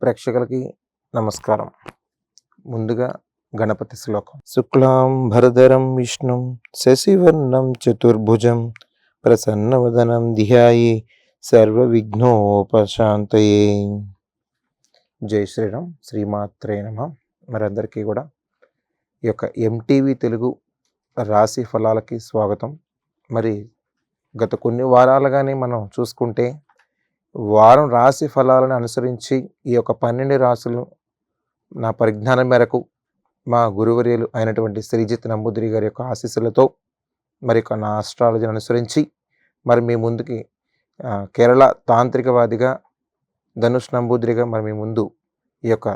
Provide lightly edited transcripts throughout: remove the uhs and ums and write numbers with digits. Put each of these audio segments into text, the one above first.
ప్రేక్షకులకి నమస్కారం. ముందుగా గణపతి శ్లోకం. శుక్లాం భరధరం విష్ణుం శశివర్ణం చతుర్భుజం ప్రసన్నవదనం ధ్యాయే సర్వ విఘ్నోపశాంతయే. జై శ్రీరామ్. శ్రీమాత్రే నమః. మరందరికీ కూడా ఈ యొక్క ఎంటీవీ తెలుగు రాశి ఫలాలకి స్వాగతం. మరి గత కొన్ని వారాలుగానే మనం చూసుకుంటే వారం రాశి ఫలాలను అనుసరించి ఈ యొక్క 12 రాశులు నా పరిజ్ఞానం మేరకు మా గురువర్యులు అయినటువంటి శ్రీజిత్ నంబూదిరి గారి యొక్క ఆశీస్సులతో మరి నా ఆస్ట్రాలజీని అనుసరించి మరి మీ ముందుకి కేరళ తాంత్రికవాదిగా ధనుష్ నంబూదిరిగా మరి మీ ముందు ఈ యొక్క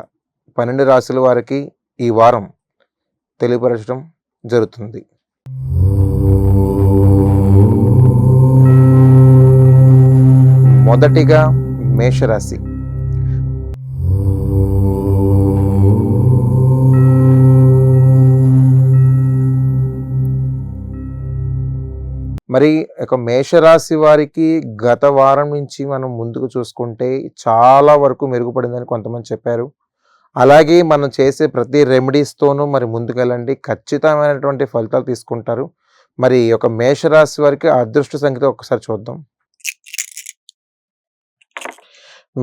12 రాశుల వారికి ఈ వారం తెలియపరచడం జరుగుతుంది. మొదటిగా మేషరాశి. మరి ఒక మేషరాశి వారికి గత వారం నుంచి మనం ముందుకు చూసుకుంటే చాలా వరకు మెరుగుపడిందని కొంతమంది చెప్పారు. అలాగే మనం చేసే ప్రతి రెమెడీస్తోనూ మరి ముందుకెళ్ళండి, ఖచ్చితమైనటువంటి ఫలితాలు తీసుకుంటారు. మరి ఒక మేషరాశి వారికి అదృష్ట సంఖ్యతో ఒకసారి చూద్దాం.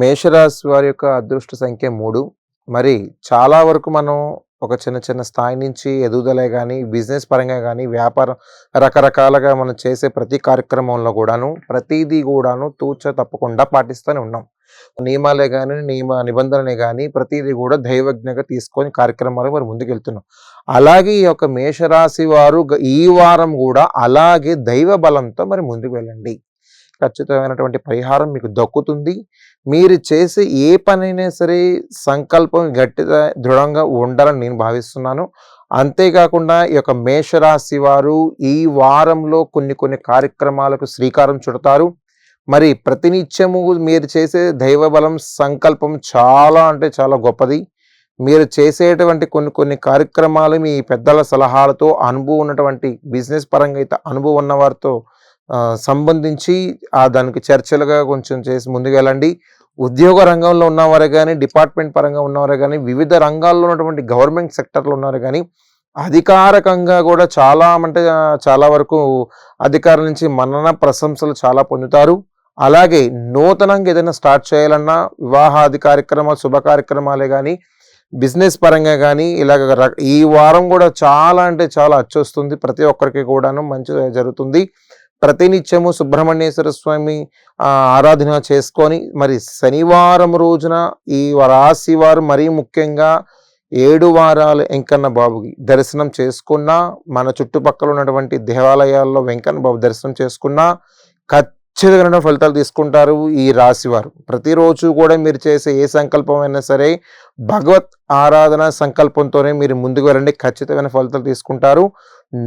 మేషరాశి వారి యొక్క అదృష్ట సంఖ్య 3. మరి చాలా వరకు మనం ఒక చిన్న స్థాయి నుంచి ఎదుగుదలే కానీ, బిజినెస్ పరంగా కానీ, వ్యాపారం రకరకాలుగా మనం చేసే ప్రతి కార్యక్రమంలో కూడాను ప్రతిదీ కూడాను తూచ తప్పకుండా పాటిస్తూనే ఉన్నాం. నియమాలే కానీ, నిబంధనలే కానీ ప్రతిదీ కూడా దైవజ్ఞగా తీసుకొని కార్యక్రమాలు మరి ముందుకెళ్తున్నాం. అలాగే ఈ యొక్క మేషరాశి వారు ఈ వారం కూడా అలాగే దైవ బలంతో మరి ముందుకు వెళ్ళండి. ఖచ్చితమైనటువంటి పరిహారం మీకు దక్కుతుంది. మీరు చేసే ఏ పనైనా సరే సంకల్పం గట్టిగా దృఢంగా ఉండాలని నేను భావిస్తున్నాను. అంతేకాకుండా ఈ యొక్క మేషరాశి వారు ఈ వారంలో కొన్ని కార్యక్రమాలకు శ్రీకారం చుడతారు. మరి ప్రతినిత్యము మీరు చేసే దైవ బలం సంకల్పం చాలా అంటే చాలా గొప్పది. మీరు చేసేటువంటి కొన్ని కార్యక్రమాలు మీ పెద్దల సలహాలతో అనుభవం ఉన్నటువంటి బిజినెస్ పరంగా అయితే అనుభవం ఉన్న వారితో సంబంధించి దానికి చర్చలుగా కొంచెం చేసి ముందుకు వెళ్ళండి. ఉద్యోగ రంగంలో ఉన్నవారే కానీ, డిపార్ట్మెంట్ పరంగా ఉన్నవారే కానీ, వివిధ రంగాల్లో ఉన్నటువంటి గవర్నమెంట్ సెక్టర్లో ఉన్నవారు కానీ అధికారికంగా కూడా చాలా వరకు అధికారుల నుంచి మన్నన ప్రశంసలు చాలా పొందుతారు. అలాగే నూతనంగా ఏదైనా స్టార్ట్ చేయాలన్నా వివాహాది కార్యక్రమాలు, శుభ కార్యక్రమాలే కానీ, బిజినెస్ పరంగా కానీ ఇలాగ ఈ వారం కూడా చాలా అంటే చాలా అచ్చొస్తుంది. ప్రతి ఒక్కరికి కూడాను మంచిగా జరుగుతుంది. ప్రతినిత్యము సుబ్రహ్మణ్యేశ్వర స్వామి ఆరాధన చేసుకొని మరి శనివారం రోజున ఈ రాశి వారు మరీ ముఖ్యంగా 7 వారాలు వెంకన్న బాబుకి దర్శనం చేసుకున్నా, మన చుట్టుపక్కల ఉన్నటువంటి దేవాలయాల్లో వెంకన్న బాబు దర్శనం చేసుకున్నా ఖచ్చితంగా ఫలితాలు తీసుకుంటారు ఈ రాశి వారు. ప్రతిరోజు కూడా మీరు చేసే ఏ సంకల్పం అయినా సరే భగవత్ ఆరాధన సంకల్పంతోనే మీరు ముందుకు వెళ్ళండి, ఖచ్చితమైన ఫలితాలు తీసుకుంటారు.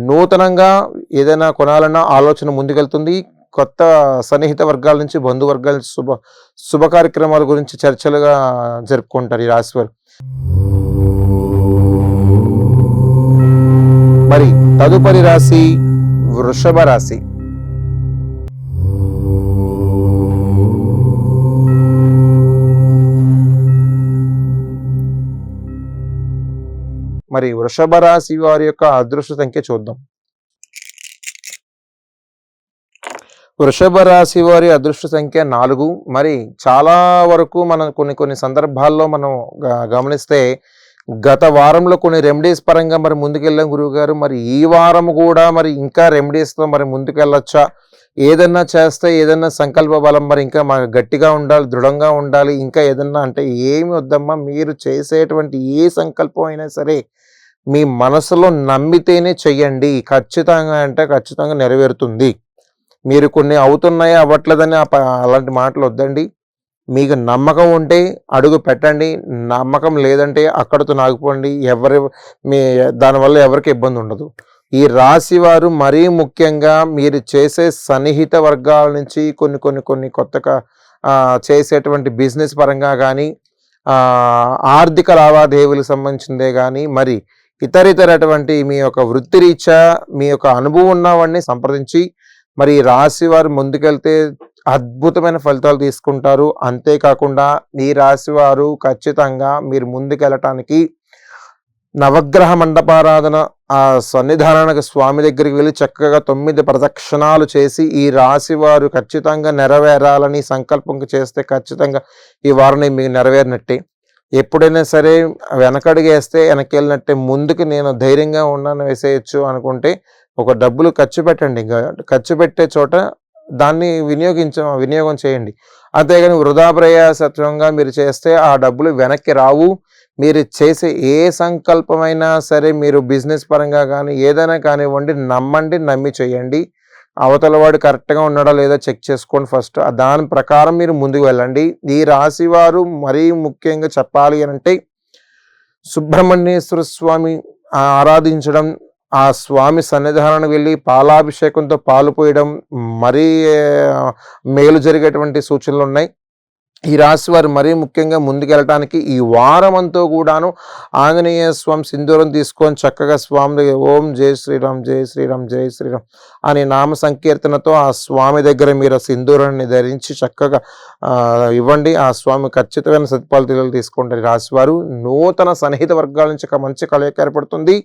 నూతనంగా ఏదైనా కొనాలన్నా ఆలోచన ముందుకెళ్తుంది. కొత్త సన్నిహిత వర్గాల నుంచి, బంధువర్గాల నుంచి శుభ కార్యక్రమాల గురించి చర్చలుగా జరుపుకుంటారు ఈ రాశి వారు. మరి తదుపరి రాశి వృషభ రాశి. మరి వృషభ రాశి వారి యొక్క అదృష్ట సంఖ్య చూద్దాం. వృషభ రాశి వారి అదృష్ట సంఖ్య 4. మరి చాలా వరకు మనం కొన్ని సందర్భాల్లో మనం గమనిస్తే గత వారంలో కొన్ని రెమెడీస్ పరంగా మరి ముందుకెళ్ళాం గురువు గారు. మరి ఈ వారం కూడా మరి ఇంకా రెమెడీస్తో మరి ముందుకెళ్ళొచ్చా? ఏదన్నా చేస్తే ఏదన్నా సంకల్ప బలం మరి ఇంకా గట్టిగా ఉండాలి, దృఢంగా ఉండాలి, ఇంకా ఏదన్నా అంటే ఏమి వద్దమ్మా, మీరు చేసేటువంటి ఏ సంకల్పం అయినా సరే మీ మనసులో నమ్మితేనే చెయ్యండి. ఖచ్చితంగా నెరవేరుతుంది. మీరు కొన్ని అవుతున్నాయి అవ్వట్లేదని అలాంటి మాటలు వద్దండి. మీకు నమ్మకం ఉంటే అడుగు పెట్టండి, నమ్మకం లేదంటే అక్కడితో నాగిపోండి. దానివల్ల ఎవరికి ఇబ్బంది ఉండదు. ఈ రాశి వారు మరీ ముఖ్యంగా మీరు చేసే సన్నిహిత వర్గాల నుంచి కొన్ని కొత్తగా చేసేటువంటి బిజినెస్ పరంగా కానీ, ఆర్థిక లావాదేవీలకు సంబంధించిందే కానీ, మరి ఇతరటువంటి మీ యొక్క వృత్తిరీత్యా మీ యొక్క అనుభవం ఉన్నవాడిని సంప్రదించి మరి రాశి వారు ముందుకెళ్తే అద్భుతమైన ఫలితాలు తీసుకుంటారు. అంతేకాకుండా ఈ రాశి వారు ఖచ్చితంగా మీరు ముందుకెళ్ళటానికి నవగ్రహ మండపారాధన ఆ సన్నిధానానికి స్వామి దగ్గరికి వెళ్ళి చక్కగా 9 ప్రదక్షిణాలు చేసి ఈ రాశి వారు ఖచ్చితంగా నెరవేరాలని సంకల్పం చేస్తే ఖచ్చితంగా ఈ వారం మీకు నెరవేరినట్టే. ఎప్పుడైనా సరే వెనకడుగేస్తే వెనక్కి వెళ్ళినట్టే. ముందుకు నేను ధైర్యంగా ఉన్నాను వేసేయచ్చు అనుకుంటే ఒక డబ్బులు ఖర్చు పెట్టండి. ఖర్చు పెట్టే చోట దాన్ని వినియోగం చేయండి. అంతేగాని వృధా ప్రయాసత్వంగా మీరు చేస్తే ఆ డబ్బులు వెనక్కి రావు. మీరు చేసే ఏ సంకల్పమైనా సరే మీరు బిజినెస్ పరంగా కానీ ఏదైనా కానివ్వండి, నమ్మండి, నమ్మి చేయండి. అవతల వాడు కరెక్ట్గా ఉన్నాడా లేదా చెక్ చేసుకోండి ఫస్ట్. దాని ప్రకారం మీరు ముందుకు వెళ్ళండి. ఈ రాశి వారు మరీ ముఖ్యంగా చెప్పాలి అంటే సుబ్రహ్మణ్యేశ్వర స్వామి ఆరాధించడం, ఆ స్వామి సన్నిధానానికి వెళ్ళి పాలాభిషేకంతో పాలు పోయడం మరీ మేలు జరిగేటువంటి సూచనలు ఉన్నాయి. ఈ రాశి వారు మరీ ముఖ్యంగా ముందుకెళ్ళటానికి ఈ వారం అంతా కూడాను ఆంజనేయ స్వామి సింధూరం తీసుకొని చక్కగా స్వామి ఓం జై శ్రీరామ్ జై శ్రీరామ్ జై శ్రీరామ్ అనే నామ సంకీర్తనతో ఆ స్వామి దగ్గర మీరు సింధూరాన్ని ధరించి చక్కగా ఇవ్వండి. ఆ స్వామి ఖచ్చితమైన సత్ఫలితాలు తీసుకుంటారు. రాశివారు నూతన సన్నిహిత వర్గాల నుంచి ఒక మంచి కలయిక ఏర్పడుతుంది.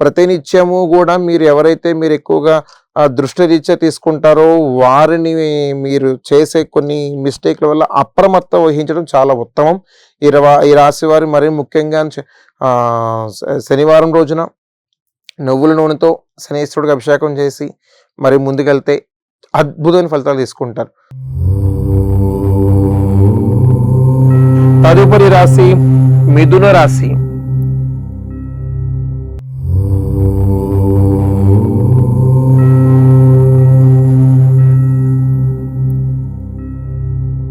ప్రతినిత్యము కూడా మీరు ఎక్కువగా దృష్టిరీత్యా తీసుకుంటారో వారిని మీరు చేసే కొన్ని మిస్టేక్ల వల్ల అప్రమత్తం వహించడం చాలా ఉత్తమం. ఈ రాశి వారు మరీ ముఖ్యంగా శనివారం రోజున నువ్వుల నూనెతో శనీశ్వరుడికి అభిషేకం చేసి మరి ముందుకెళ్తే అద్భుతమైన ఫలితాలు తీసుకుంటారు. తదుపరి రాశి మిథున రాశి.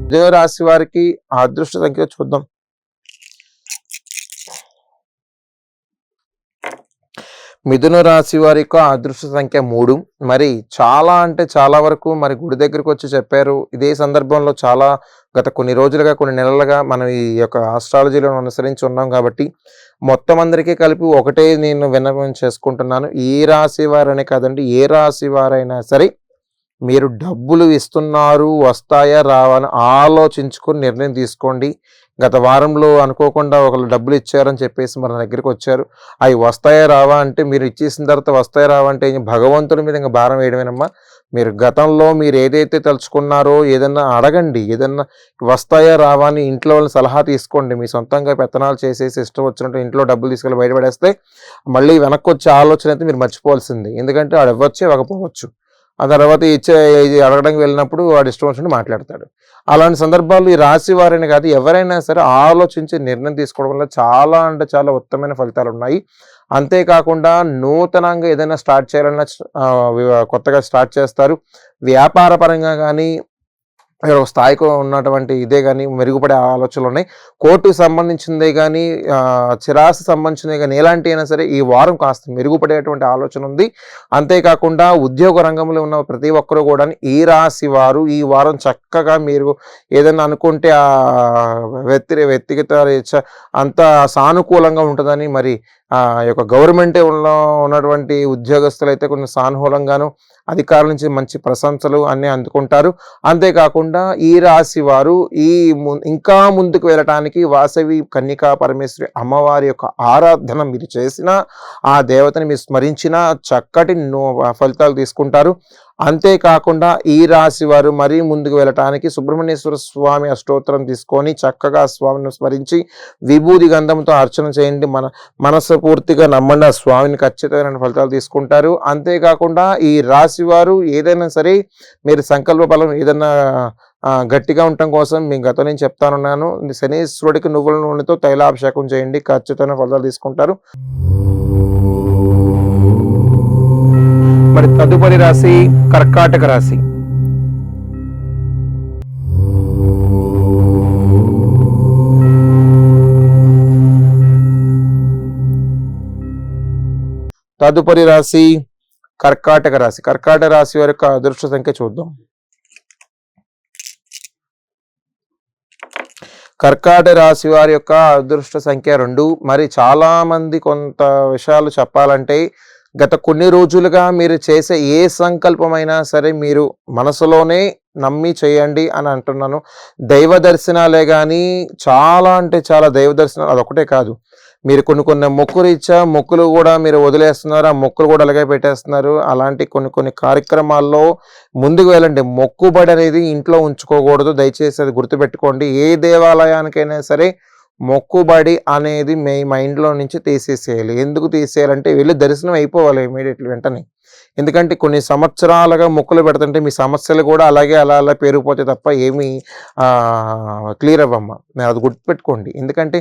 మిథున రాశి వారికి అదృష్ట సంఖ్య చూద్దాం. మిథున రాశి వారి యొక్క అదృష్ట సంఖ్య 3. మరి చాలా అంటే చాలా వరకు మరి గుడి దగ్గరకు వచ్చి చెప్పారు. ఇదే సందర్భంలో చాలా గత కొన్ని రోజులుగా కొన్ని నెలలుగా మనం ఈ యొక్క ఆస్ట్రాలజీలో అనుసరించి ఉన్నాం కాబట్టి మొత్తం అందరికీ కలిపి ఒకటే నేను విన్నపం చేసుకుంటున్నాను. ఈ రాశి వారనే కాదండి, ఏ రాశి వారైనా సరే మీరు డబ్బులు ఇస్తున్నారు, వస్తాయా రావని ఆలోచించుకొని నిర్ణయం తీసుకోండి. గత వారంలో అనుకోకుండా ఒకళ్ళు డబ్బులు ఇచ్చారని చెప్పేసి మన దగ్గరికి వచ్చారు. అవి వస్తాయా రావా అంటే మీరు ఇచ్చేసిన తర్వాత వస్తాయా రావా అంటే భగవంతుడి మీద ఇంకా భారం వేయడమేనమ్మా. మీరు గతంలో మీరు ఏదైతే తలుచుకున్నారో ఏదన్నా అడగండి. ఏదన్నా వస్తాయా రావా అని ఇంట్లో వాళ్ళని సలహా తీసుకోండి. మీ సొంతంగా పెత్తనాలు చేసేసి ఇష్టం వచ్చినట్టు ఇంట్లో డబ్బులు తీసుకెళ్ళి బయటపడేస్తే మళ్ళీ వెనక్కి వచ్చే ఆలోచన అయితే మీరు మర్చిపోవాల్సింది. ఎందుకంటే వాడు ఇవ్వచ్చు ఇవ్వకపోవచ్చు. ఆ తర్వాత ఇది అడగడానికి వెళ్ళినప్పుడు వాడు ఇష్టం వచ్చినట్టు మాట్లాడతాడు. అలాంటి సందర్భాలు ఈ రాశి వారిని కాదు ఎవరైనా సరే ఆలోచించి నిర్ణయం తీసుకోవడం వల్ల చాలా అంటే చాలా ఉత్తమమైన ఫలితాలు ఉన్నాయి. అంతేకాకుండా నూతనంగా ఏదైనా స్టార్ట్ చేయాలన్నా కొత్తగా స్టార్ట్ చేస్తారు. వ్యాపార పరంగా కానీ స్థాయికి ఉన్నటువంటి ఇదే కానీ మెరుగుపడే ఆలోచనలు ఉన్నాయి. కోర్టుకు సంబంధించిందే కానీ చిరాస్తి సంబంధించిందే కానీ ఎలాంటి అయినా సరే ఈ వారం కాస్త మెరుగుపడేటువంటి ఆలోచన ఉంది. అంతేకాకుండా ఉద్యోగ రంగంలో ఉన్న ప్రతి ఒక్కరూ కూడా ఈ రాశి వారు ఈ వారం చక్కగా మీరు ఏదైనా అనుకుంటే ఆ వ్యక్తిగత అంతా సానుకూలంగా ఉంటుందని మరి ఆ యొక్క గవర్నమెంట్ ఉన్నటువంటి ఉద్యోగస్తులు అయితే కొన్ని సానుకూలంగాను అధికారుల నుంచి మంచి ప్రశంసలు అన్నీ అందుకుంటారు. అంతేకాకుండా ఈ రాశి వారు ఇంకా ముందుకు వెళ్ళటానికి వాసవి కన్యకా పరమేశ్వరి అమ్మవారి యొక్క ఆరాధన మీరు చేసిన ఆ దేవతని మీరు స్మరించిన చక్కటి ఫలితాలు తీసుకుంటారు. అంతేకాకుండా ఈ రాశి వారు మరీ ముందుకు వెళ్ళటానికి సుబ్రహ్మణ్యేశ్వర స్వామి అష్టోత్తరం తీసుకొని చక్కగా స్వామిని స్మరించి విభూది గంధంతో అర్చన చేయండి. మనసు పూర్తిగా నమ్మండి, ఆ స్వామిని ఖచ్చితమైన ఫలితాలు తీసుకుంటారు. అంతేకాకుండా ఈ రాశి వారు ఏదైనా సరే మీరు సంకల్ప బలం ఏదైనా గట్టిగా ఉండటం కోసం మీ గతం నేను చెప్తానున్నాను. శనీశ్వరుడికి నువ్వుల నూనెతో తైలాభిషేకం చేయండి, ఖచ్చితమైన ఫలితాలు తీసుకుంటారు. మరి తదుపరి రాశి కర్కాటక రాశి. తదుపరి రాశి కర్కాటక రాశి. కర్కాటక రాశి వారి యొక్క అదృష్ట సంఖ్య చూద్దాం. కర్కాటక రాశి వారి యొక్క అదృష్ట సంఖ్య 2. మరి చాలా మంది కొంత విషయాలు చెప్పాలంటే గత కొన్ని రోజులుగా మీరు చేసే ఏ సంకల్పమైనా సరే మీరు మనసులోనే నమ్మి చేయండి అని అంటున్నాను. దైవ దర్శనాలే గానీ చాలా అంటే చాలా దైవ దర్శనాలు అదొకటే కాదు. మీరు కొన్ని మొక్కురీత్యా మొక్కులు గూడా మీరు వదిలేస్తున్నారు. ఆ మొక్కులు గూడా అలాగే పెట్టేస్తున్నారు. అలాంటి కొన్ని కార్యక్రమాల్లో ముందుకు వెళ్ళండి. మొక్కుబడి అనేది ఇంట్లో ఉంచుకోకూడదు. దయచేసి అది గుర్తుపెట్టుకోండి. ఏ దేవాలయానికైనా సరే మొక్కుబడి అనేది మీ మైండ్‌లో నుంచి తీసేసేయాలి. ఎందుకు తీసేయాలంటే వెళ్లి దర్శనం అయిపోవాలి ఇమ్మీడియేట్‌లీ వెంటనే. ఎందుకంటే కొన్ని సంవత్సరాలుగా మొక్కులు పెడుతుంటే మీ సమస్యలు కూడా అలాగే అలా పెరిగిపోతాయి తప్ప ఏమీ క్లియర్ అవ్వమ్మ. అది గుర్తుపెట్టుకోండి. ఎందుకంటే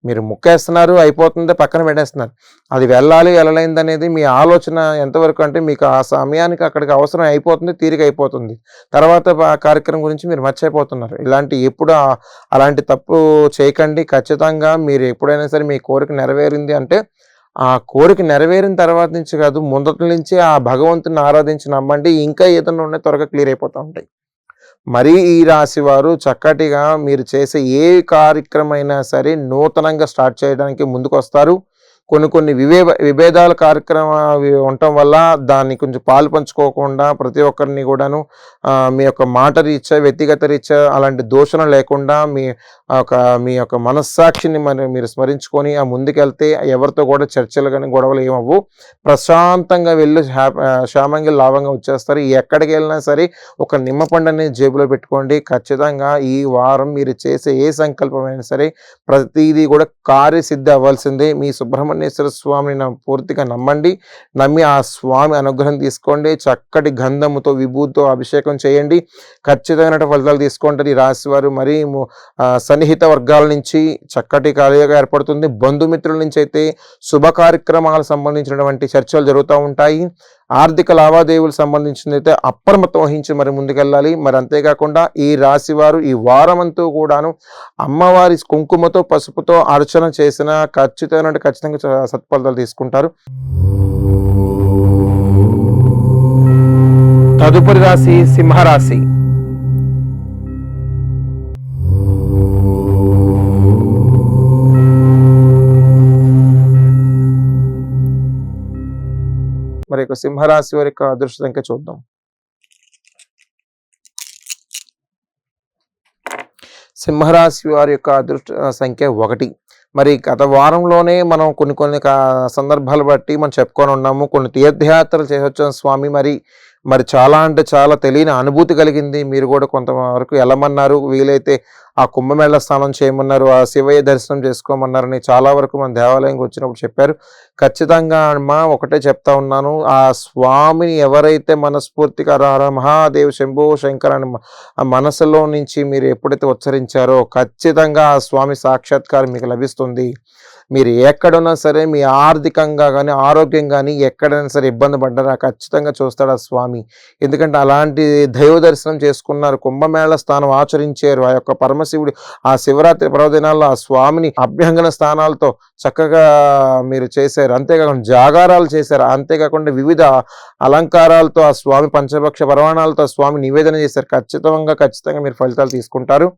మీరు మొక్కేస్తున్నారు, అయిపోతుంది, పక్కన పెట్టేస్తున్నారు. అది వెళ్ళాలి, వెళ్ళలేనిదనేది మీ ఆలోచన ఎంతవరకు అంటే మీకు ఆ సమయానికి అక్కడికి అవసరం అయిపోతుంది, తీరిక అయిపోతుంది. తర్వాత కార్యక్రమం గురించి మీరు మర్చిపోతున్నారు. ఎప్పుడు అలాంటి తప్పు చేయకండి. ఖచ్చితంగా మీరు ఎప్పుడైనా సరే మీ కోరిక నెరవేరింది అంటే ఆ కోరిక నెరవేరిన తర్వాత నుంచి కాదు, ముందటి నుంచి ఆ భగవంతుని ఆరాధించి నమ్మండి. ఇంకా ఏదైనా ఉన్నాయి త్వరగా క్లియర్ అయిపోతూ ఉంటాయి. మరీ ఈ రాశి వారు చక్కటిగా మీరు చేసే ఏ కార్యక్రమైనా సరే నూతనంగా స్టార్ట్ చేయడానికి ముందుకొస్తారు. కొన్ని విభేదాల కార్యక్రమాలు ఉండటం వల్ల దాన్ని కొంచెం పాలు పంచుకోకుండా ప్రతి ఒక్కరిని కూడాను మీ యొక్క మాట రీత్యా, వ్యక్తిగత రీత్యా అలాంటి దూషణ లేకుండా మీ యొక్క మనస్సాక్షిని మీరు స్మరించుకొని ఆ ముందుకెళ్తే ఎవరితో కూడా చర్చలు కానీ గొడవలు ఏమవ్వు. ప్రశాంతంగా వెళ్ళి క్షేమంగా లాభంగా వచ్చేస్తారు. ఎక్కడికి వెళ్ళినా సరే ఒక నిమ్మపండు అనేది జేబులో పెట్టుకోండి. ఖచ్చితంగా ఈ వారం మీరు చేసే ఏ సంకల్పమైనా సరే ప్రతిదీ కూడా కార్యసిద్ధి అవ్వాల్సిందే. మీ సుబ్రహ్మణ్యేశ్వర స్వామిని పూర్తిగా నమ్మండి. నమ్మి ఆ స్వామి అనుగ్రహం తీసుకోండి. చక్కటి గంధముతో విభూతితో అభిషేకం చేయండి. ఖచ్చితమైన ఫలితాలు తీసుకుంటారు ఈ రాశి వారు. మరీ సన్నిహిత వర్గాల నుంచి చక్కటి కార్యగా ఏర్పడుతుంది. బంధుమిత్రుల నుంచి అయితే శుభ కార్యక్రమాలకు సంబంధించినటువంటి చర్చలు జరుగుతూ ఉంటాయి. ఆర్థిక లావాదేవీలకు సంబంధించిందైతే అప్రమత్తం వహించి మరి ముందుకెళ్ళాలి. మరి అంతేకాకుండా ఈ రాశి వారు ఈ వారమంతా కూడాను అమ్మవారి కుంకుమతో పసుపుతో అర్చన చేసిన ఖచ్చితంగా సత్ఫలితాలు తీసుకుంటారు. తదుపరి రాశి సింహరాశి. మరి యొక్క సింహరాశి వారి యొక్క అదృష్ట సంఖ్య చూద్దాం. సింహరాశి వారి యొక్క అదృష్ట సంఖ్య 1. మరి గత వారంలోనే మనం కొన్ని సందర్భాలు బట్టి మనం చెప్పుకొని ఉన్నాము. కొన్ని తీర్థయాత్రలు చేసొచ్చాం స్వామి. మరి చాలా అంటే చాలా తెలియని అనుభూతి కలిగింది. మీరు కూడా కొంతవరకు వెళ్ళమన్నారు. వీలైతే ఆ కుంభమేళ స్నానం చేయమన్నారు, ఆ శివయ్య దర్శనం చేసుకోమన్నారని చాలా వరకు మన దేవాలయంకి వచ్చినప్పుడు చెప్పారు. ఖచ్చితంగా అమ్మా ఒకటే చెప్తా ఉన్నాను, ఆ స్వామిని ఎవరైతే మనస్ఫూర్తిగా మహాదేవ్ శంభో శంకర్ అని మనసులో నుంచి మీరు ఎప్పుడైతే ఉచ్చరించారో ఖచ్చితంగా ఆ స్వామి సాక్షాత్కారం మీకు లభిస్తుంది. మీరు ఎక్కడున్నా సరే మీ ఆర్థికంగా కానీ ఆరోగ్యం కానీ ఎక్కడైనా సరే ఇబ్బంది పడ్డారా ఖచ్చితంగా చూస్తాడు ఆ స్వామి. ఎందుకంటే అలాంటి దైవ దర్శనం చేసుకున్నారు, కుంభమేళ స్థానం ఆచరించారు. ఆ యొక్క పరమశివుడు ఆ శివరాత్రి పర్వదినాల్లో ఆ స్వామిని అభ్యంగన స్థానాలతో చక్కగా మీరు చేశారు. అంతేకాకుండా జాగారాలు చేశారు. అంతేకాకుండా వివిధ అలంకారాలతో ఆ స్వామి పంచభక్ష పరమాణాలతో ఆ స్వామి నివేదన చేశారు. ఖచ్చితంగా మీరు ఫలితాలు తీసుకుంటారు.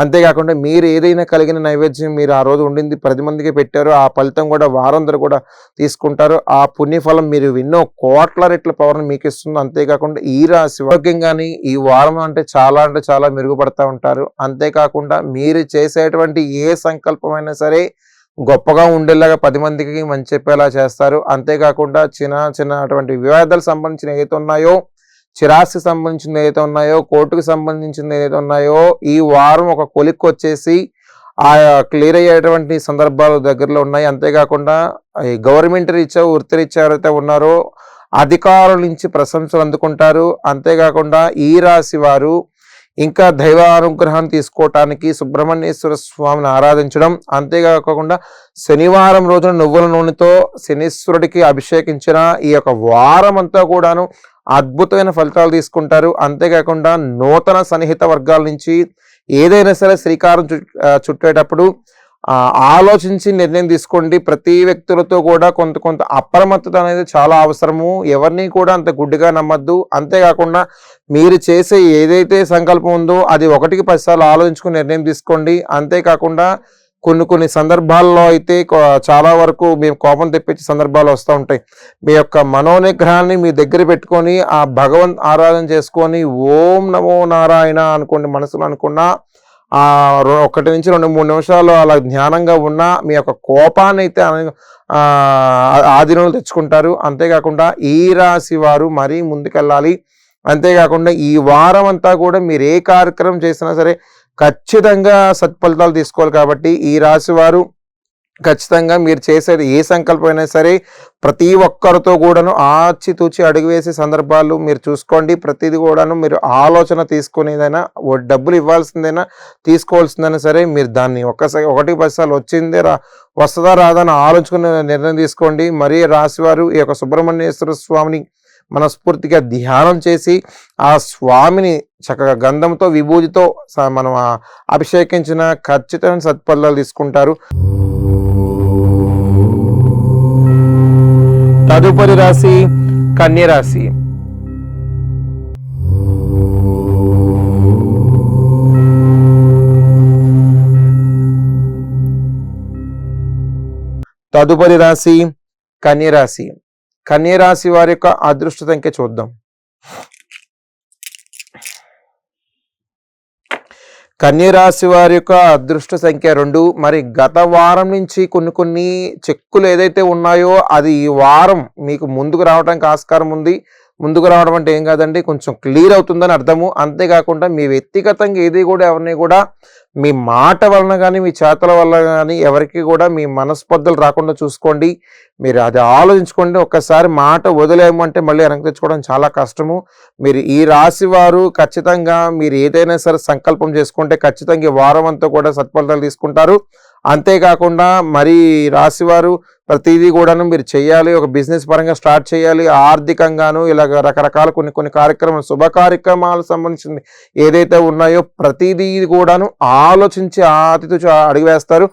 అంతేకాకుండా మీరు ఏదైనా కలిగిన నైవేద్యం మీరు ఆ రోజు ఉండింది 10 మందికి పెట్టారు, ఆ ఫలితం కూడా వారందరూ కూడా తీసుకుంటారు. ఆ పుణ్యఫలం మీరు ఎన్నో కోట్ల రెట్ల పవర్ని మీకు ఇస్తుంది. అంతేకాకుండా ఈ రాశి ఆరోగ్యంగాని ఈ వారం అంటే చాలా మెరుగుపడతా ఉంటారు. అంతేకాకుండా మీరు చేసేటువంటి ఏ సంకల్పమైనా సరే గొప్పగా ఉండేలాగా 10 మందికి మంచి చెప్పేలా చేస్తారు. అంతేకాకుండా చిన్నటువంటి వివాదాలకు సంబంధించిన ఏదైతే ఉన్నాయో, చిరాస్తి సంబంధించింది ఏదైతే ఉన్నాయో, కోర్టుకు సంబంధించింది ఏదైతే ఉన్నాయో, ఈ వారం ఒక కొలిక్కి వచ్చేసి ఆ క్లియర్ అయ్యేటువంటి సందర్భాలు దగ్గరలో ఉన్నాయి. అంతేకాకుండా ఈ గవర్నమెంట్ రీత్యా వృత్తిరీత్యా ఎవరైతే ఉన్నారో అధికారుల నుంచి ప్రశంసలు అందుకుంటారు. అంతేకాకుండా ఈ రాశి వారు ఇంకా దైవానుగ్రహం తీసుకోవటానికి సుబ్రహ్మణ్యేశ్వర స్వామిని ఆరాధించడం, అంతేకాకుండా శనివారం రోజున నువ్వుల నూనెతో శనీశ్వరుడికి అభిషేకించిన ఈ యొక్క వారం అంతా కూడాను అద్భుతమైన ఫలితాలు తీసుకుంటారు. అంతేకాకుండా నూతన సన్నిహిత వర్గాల నుంచి ఏదైనా సరే శ్రీకారం చుట్టేటప్పుడు ఆలోచించి నిర్ణయం తీసుకోండి. ప్రతి వ్యక్తులతో కూడా కొంత అప్రమత్తత అనేది చాలా అవసరము. ఎవరిని కూడా అంత గుడ్డిగా నమ్మద్దు. అంతేకాకుండా మీరు చేసే ఏదైతే సంకల్పం ఉందో అది 1కి 10 సార్లు ఆలోచించుకుని నిర్ణయం తీసుకోండి. అంతేకాకుండా కొన్ని సందర్భాల్లో అయితే చాలా వరకు మేము కోపం తెప్పించే సందర్భాలు వస్తూ ఉంటాయి. మీ యొక్క మనోనిగ్రహాన్ని మీ దగ్గర పెట్టుకొని ఆ భగవంత్ ఆరాధన చేసుకొని ఓం నమో నారాయణ అనుకోండి, మనసులో అనుకున్నా 1 నుంచి 2-3 నిమిషాలు అలా ధ్యానంగా ఉన్న మీ యొక్క కోపాన్ని అయితే ఆధీనంలో తెచ్చుకుంటారు. అంతేకాకుండా ఈ రాశి వారు మరీ ముందుకెళ్ళాలి. అంతేకాకుండా ఈ వారం అంతా కూడా మీరు ఏ కార్యక్రమం చేసినా సరే ఖచ్చితంగా సత్ఫలితాలు తీసుకోవాలి. కాబట్టి ఈ రాశి వారు ఖచ్చితంగా మీరు చేసేది ఏ సంకల్పం అయినా సరే ప్రతి ఒక్కరితో కూడాను ఆచితూచి అడుగు వేసే సందర్భాలు మీరు చూసుకోండి. ప్రతిదీ కూడాను మీరు ఆలోచన తీసుకునేదైనా, డబ్బులు ఇవ్వాల్సిందైనా తీసుకోవాల్సిందైనా సరే మీరు దాన్ని 1-10 సార్లు వస్తుందా రాదా అని ఆలోచించుకునే నిర్ణయం తీసుకోండి. మరి రాశివారు ఈ యొక్క సుబ్రహ్మణ్యేశ్వర స్వామిని మనస్ఫూర్తిగా ధ్యానం చేసి ఆ స్వామిని చక్కగా గంధంతో విభూతితో మనం అభిషేకించిన ఖచ్చితమైన సత్ఫలితాలు తీసుకుంటారు. తదుపరి రాశి కన్య రాశి. తదుపరి రాశి కన్య రాశి. కన్య రాశి వారి యొక్క అదృష్ట సంఖ్య చూద్దాం. కన్య రాశి వారి యొక్క అదృష్ట సంఖ్య 2. మరి గత వారం నుంచి కొన్ని చెక్కులు ఏదైతే ఉన్నాయో అది ఈ వారం మీకు ముందుకు రావడానికి ఆస్కారం ఉంది. ముందుకు రావడం అంటే ఏం కాదండి, కొంచెం క్లియర్ అవుతుందని అర్థము. అంతేకాకుండా మీ వ్యక్తిగతంగా ఏది కూడా ఎవరిని కూడా మీ మాట వలన కానీ మీ చేతల వల్ల కానీ ఎవరికి కూడా మీ మనస్పర్ధలు రాకుండా చూసుకోండి. మీరు అది ఆలోచించుకోండి. ఒక్కసారి మాట వదిలేయమంటే మళ్ళీ వెనక్కి తెచ్చుకోవడం చాలా కష్టము. మీరు ఈ రాశి వారు ఖచ్చితంగా మీరు ఏదైనా సరే సంకల్పం చేసుకుంటే ఖచ్చితంగా ఈ వారం అంతా కూడా సత్ఫలితాలు తీసుకుంటారు. అంతేకాకుండా మరి రాశివారు ప్రతిదీ కూడాను మీరు చేయాలి, ఒక బిజినెస్ పరంగా స్టార్ట్ చేయాలి, ఆర్థికంగాను ఇలాగ రకరకాల కొన్ని కార్యక్రమాలు, శుభ కార్యక్రమాలకు సంబంధించింది ఏదైతే ఉన్నాయో ప్రతిదీ కూడాను ఆలోచించి ఆతిథి అడుగు వేస్తారు.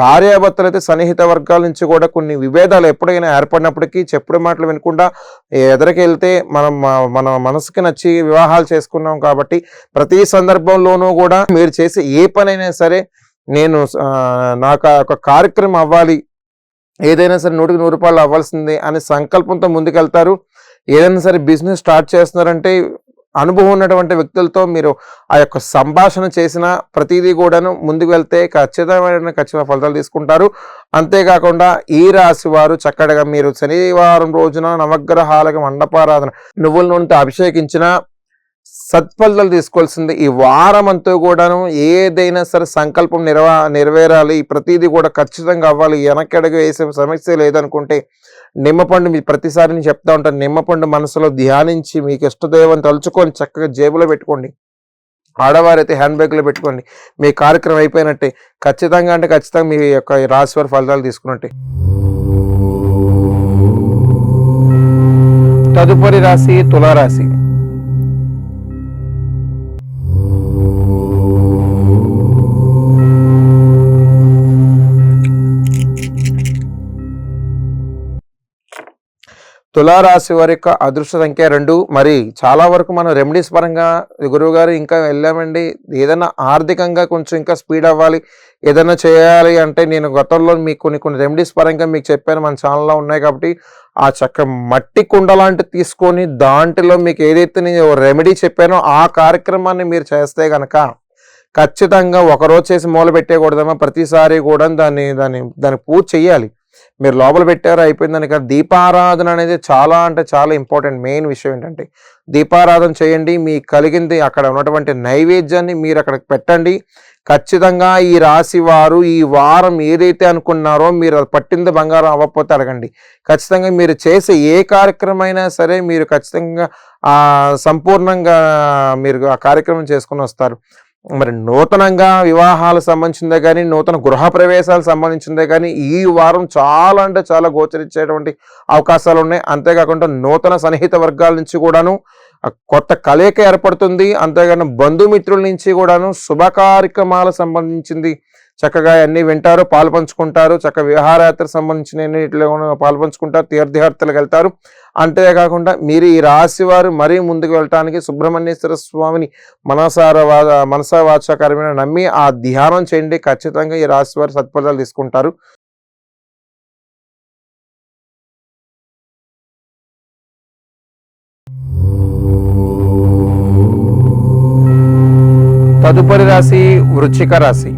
భార్యాభర్తలు అయితే సన్నిహిత వర్గాల నుంచి కూడా కొన్ని విభేదాలు ఎప్పుడైనా ఏర్పడినప్పటికీ చెప్పుడు మాటలు వినకుండా ఎదురుకి వెళ్తే మన మనసుకి నచ్చి వివాహాలు చేసుకున్నాం. కాబట్టి ప్రతి సందర్భంలోనూ కూడా మీరు చేసే ఏ పనైనా సరే నాకు ఒక కార్యక్రమం అవ్వాలి, ఏదైనా సరే 100కి 100 రూపాయలు అవ్వాల్సిందే అనే సంకల్పంతో ముందుకెళ్తారు. ఏదైనా సరే బిజినెస్ స్టార్ట్ చేస్తున్నారంటే అనుభవం ఉన్నటువంటి వ్యక్తులతో మీరు ఆ యొక్క సంభాషణ చేసిన ప్రతిదీ కూడాను ముందుకు వెళ్తే ఖచ్చితమైన ఫలితాలు తీసుకుంటారు. అంతేకాకుండా ఈ రాశి వారు చక్కగా మీరు శనివారం రోజున నవగ్రహాలకు మండపారాధన నువ్వుల నూనెతో అభిషేకించిన సత్ఫలితాలు తీసుకోవాల్సింది. ఈ వారం అంతా కూడాను ఏదైనా సరే సంకల్పం నెరవేరాలి, ప్రతిదీ కూడా ఖచ్చితంగా అవ్వాలి, వెనకడుగు వేసే సమస్య లేదనుకుంటే నిమ్మపండు మీ ప్రతిసారి నేను చెప్తా ఉంటాను, నిమ్మపండు మనసులో ధ్యానించి మీకు ఇష్టదేవాన్ని తలుచుకొని చక్కగా జేబులో పెట్టుకోండి. ఆడవారైతే హ్యాండ్ బ్యాగ్లో పెట్టుకోండి. మీ కార్యక్రమం అయిపోయినట్టే. ఖచ్చితంగా మీ యొక్క రాశివారి ఫలితాలు తీసుకున్నట్టే. తదుపరి రాశి తులారాశి. తులారాశి వారి యొక్క అదృష్ట సంఖ్య 2. మరి చాలా వరకు మనం రెమెడీస్ పరంగా గురువు గారు ఇంకా వెళ్ళామండి, ఏదైనా ఆర్థికంగా కొంచెం ఇంకా స్పీడ్ అవ్వాలి, ఏదైనా చేయాలి అంటే నేను గతంలో మీకు కొన్ని రెమెడీస్ పరంగా మీకు చెప్పాను, మన ఛానల్లో ఉన్నాయి. కాబట్టి ఆ మట్టి కుండ లాంటి తీసుకొని దాంట్లో మీకు ఏదైతే నేను రెమెడీ చెప్పానో ఆ కార్యక్రమాన్ని మీరు చేస్తే కనుక ఖచ్చితంగా ఒకరోజు చేసి మూల పెట్టేయకూడదమ్మా. ప్రతిసారి కూడా దాన్ని పూజ చెయ్యాలి. మీరు లోపల పెట్టారు అయిపోయిందని కాదు. దీపారాధన అనేది చాలా అంటే చాలా ఇంపార్టెంట్. మెయిన్ విషయం ఏంటంటే దీపారాధన చేయండి. మీకు కలిగింది అక్కడ ఉన్నటువంటి నైవేద్యాన్ని మీరు అక్కడికి పెట్టండి. ఖచ్చితంగా ఈ రాశి వారు ఈ వారం ఏదైతే అనుకున్నారో మీరు పట్టింది బంగారం అవ్వకపోతే అడగండి. ఖచ్చితంగా మీరు చేసే ఏ కార్యక్రమం అయినా సరే మీరు ఖచ్చితంగా సంపూర్ణంగా మీరు ఆ కార్యక్రమం చేసుకుని వస్తారు. మరి నూతనంగా వివాహాలకు సంబంధించిందే కానీ, నూతన గృహ ప్రవేశాలకు సంబంధించిందే కానీ ఈ వారం చాలా అంటే చాలా గోచరించేటువంటి అవకాశాలు ఉన్నాయి. అంతేకాకుండా నూతన సన్నిహిత వర్గాల నుంచి కూడాను కొత్త కలయిక ఏర్పడుతుంది. అంతేగాని బంధుమిత్రుల నుంచి కూడాను శుభ కార్యక్రమాలకు సంబంధించింది చక్కగా అన్నీ వింటారు, పాలుపంచుకుంటారు. చక్కగా విహారయాత్రకు సంబంధించినన్నిటిలో పాలుపంచుకుంటారు, తీర్థయాత్రలకు వెళ్తారు. అంతేకాకుండా మీరు ఈ రాశి వారు మరీ ముందుకు వెళ్ళటానికి సుబ్రహ్మణ్యేశ్వర స్వామిని మనసా వాచా కర్మేణ నమ్మి ఆ ధ్యానం చేయండి. ఖచ్చితంగా ఈ రాశి వారు సత్ఫలితాలు తీసుకుంటారు. తదుపరి రాశి వృశ్చిక రాశి.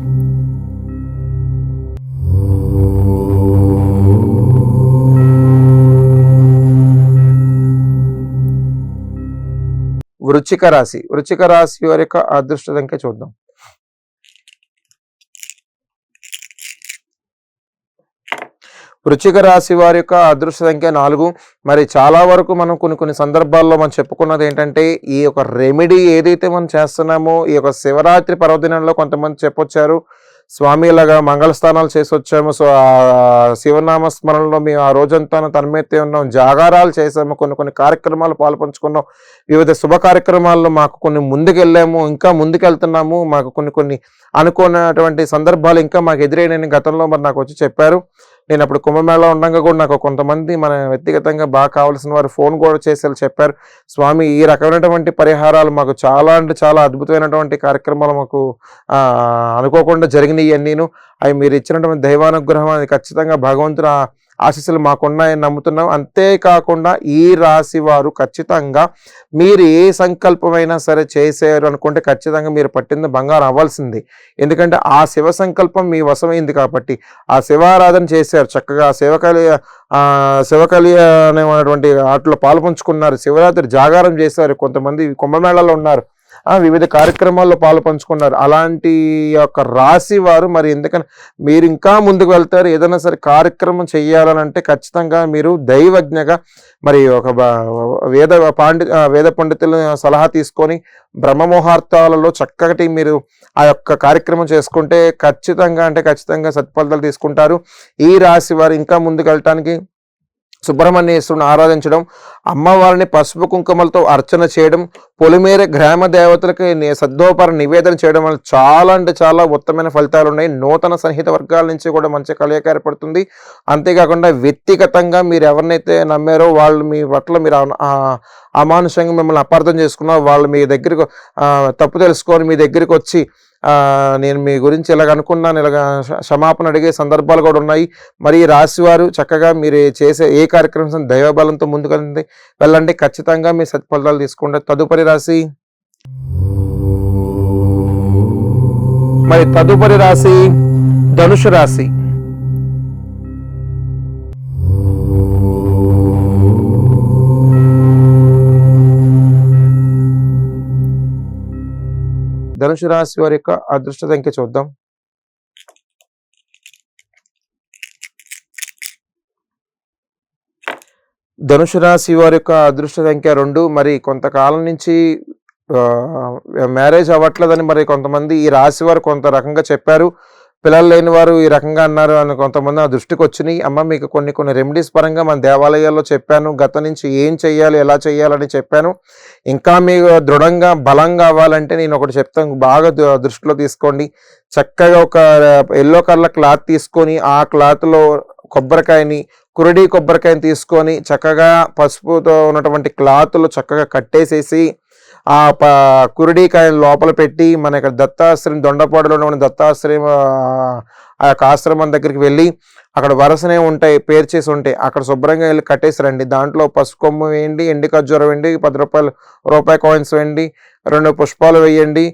వృశ్చిక రాశి వారి యొక్క అదృష్ట సంఖ్య చూద్దాం. వృశ్చిక రాశి వారి యొక్క అదృష్ట సంఖ్య 4. మరి చాలా వరకు మనం కొన్ని సందర్భాల్లో మనం చెప్పుకున్నది ఏంటంటే, ఈ యొక్క రెమెడీ ఏదైతే మనం చేస్తున్నామో ఈ యొక్క శివరాత్రి పర్వదినంలో కొంతమంది చెప్పొచ్చారు, స్వామి ఇలాగా మంగళ స్థానాలు చేసి వచ్చాము, సో శివనామ స్మరణలో మేము ఆ రోజంతా తన్మయత్తే ఉన్నాం, జాగారాలు చేసాము, కొన్ని కార్యక్రమాలు పాల్పంచుకున్నాం, వివిధ శుభ కార్యక్రమాల్లో మాకు కొన్ని ముందుకెళ్ళాము, ఇంకా ముందుకెళ్తున్నాము, మాకు కొన్ని అనుకున్నటువంటి సందర్భాలు ఇంకా మాకు ఎదురైనని గతంలో మరి నాకు వచ్చి చెప్పారు. నేను అప్పుడు కుంభమేళలో ఉండగా కూడా నాకు కొంతమంది మన వ్యక్తిగతంగా బాగా కావాల్సిన వారు ఫోన్ కూడా చేసి చెప్పారు, స్వామి ఈ రకమైనటువంటి పరిహారాలు మాకు చాలా అంటే చాలా అద్భుతమైనటువంటి కార్యక్రమాలు మాకు అనుకోకుండా జరిగినాయి అన్నీను. అవి మీరు ఇచ్చినటువంటి దైవానుగ్రహం అది ఖచ్చితంగా భగవంతుని ఆశీస్సులు మాకున్నాయని నమ్ముతున్నాం. అంతేకాకుండా ఈ రాశి వారు ఖచ్చితంగా మీరు ఏ సంకల్పమైనా సరే చేశారు అనుకుంటే ఖచ్చితంగా మీరు పట్టింది బంగారం అవ్వాల్సింది. ఎందుకంటే ఆ శివ సంకల్పం మీ వశమైంది కాబట్టి ఆ శివారాధన చేశారు, చక్కగా శివకలి అనేటువంటి వాటిలో పాల్పంచుకున్నారు, శివరాత్రి జాగారం చేశారు, కొంతమంది కుంభమేళాలో ఉన్నారు, వివిధ కార్యక్రమాల్లో పాల్పంచుకున్నారు. అలాంటి యొక్క రాశి వారు మరి ఎందుకని మీరు ఇంకా ముందుకు వెళ్తారు, ఏదైనా సరే కార్యక్రమం చెయ్యాలని అంటే ఖచ్చితంగా మీరు దైవజ్ఞగా మరి ఒక వేద పండితుల సలహా తీసుకొని బ్రహ్మముహూర్తాలలో చక్కటి మీరు ఆ యొక్క కార్యక్రమం చేసుకుంటే ఖచ్చితంగా సత్ఫలితాలు తీసుకుంటారు. ఈ రాశి వారు ఇంకా ముందుకు వెళ్ళటానికి సుబ్రహ్మణ్యేశ్వరుని ఆరాధించడం, అమ్మవారిని పసుపు కుంకుమలతో అర్చన చేయడం, పొలిమేర గ్రామ దేవతలకి సద్దోపర నివేదన చేయడం వల్ల చాలా అంటే చాలా ఉత్తమైన ఫలితాలు ఉన్నాయి. నూతన సన్నిహిత వర్గాల నుంచి కూడా మంచి కలయిక ఏర్పడుతుంది. అంతేకాకుండా వ్యక్తిగతంగా మీరు ఎవరినైతే నమ్మారో వాళ్ళు మీ పట్ల మీరు అమానుషంగా మిమ్మల్ని అపార్థం చేసుకున్నా వాళ్ళు మీ దగ్గరకు తప్పు తెలుసుకొని మీ దగ్గరికి వచ్చి నేను మీ గురించి ఇలాగ అనుకున్నాను, ఇలాగ క్షమాపణ అడిగే సందర్భాలు కూడా ఉన్నాయి. మరి ఈ రాశివారు చక్కగా మీరు చేసే ఏ కార్యక్రమం దైవబలంతో ముందుకు వెళ్ళండి, ఖచ్చితంగా మీ సత్ఫలితాలు తీసుకుంటే. తదుపరి రాశి ధనుసు రాశి. ధనుసు రాశి వారి యొక్క అదృష్ట సంఖ్య చూద్దాం. ధనుసు రాశి వారి యొక్క అదృష్ట సంఖ్య 2. మరి కొంతకాలం నుంచి మ్యారేజ్ అవ్వట్లేదని మరి కొంతమంది ఈ రాశి వారు కొంత రకంగా చెప్పారు, పిల్లలు లేని వారు ఈ రకంగా అన్నారు అని కొంతమంది ఆ దృష్టికి వచ్చినాయి. అమ్మ మీకు కొన్ని రెమెడీస్ పరంగా మన దేవాలయాల్లో చెప్పాను, గత నుంచి ఏం చెయ్యాలి ఎలా చెయ్యాలని చెప్పాను. ఇంకా మీకు దృఢంగా బలంగా అవ్వాలంటే నేను ఒకటి చెప్తాను, బాగా దృష్టిలో తీసుకోండి. చక్కగా ఒక ఎల్లో కలర్ క్లాత్ తీసుకొని ఆ క్లాత్లో కురడి కొబ్బరికాయని తీసుకొని చక్కగా పసుపుతో ఉన్నటువంటి క్లాత్లు చక్కగా కట్టేసేసి ఆ కురడికాయని లోపల పెట్టి మన ఇక్కడ దత్తాశ్రయం దొండపాడులో ఉన్న దత్తాశ్రయం ఆ యొక్క ఆశ్రమం దగ్గరికి వెళ్ళి అక్కడ వరుసనే ఉంటాయి, పేరు చేసి ఉంటాయి, అక్కడ శుభ్రంగా వెళ్ళి కట్టేసి రండి. దాంట్లో పసుపు కొమ్ము వేయండి, ఎండి ఖర్జూరం వేయండి, 10 రూపాయి కాయిన్స్ వేయండి, 2 పుష్పాలు వేయండి,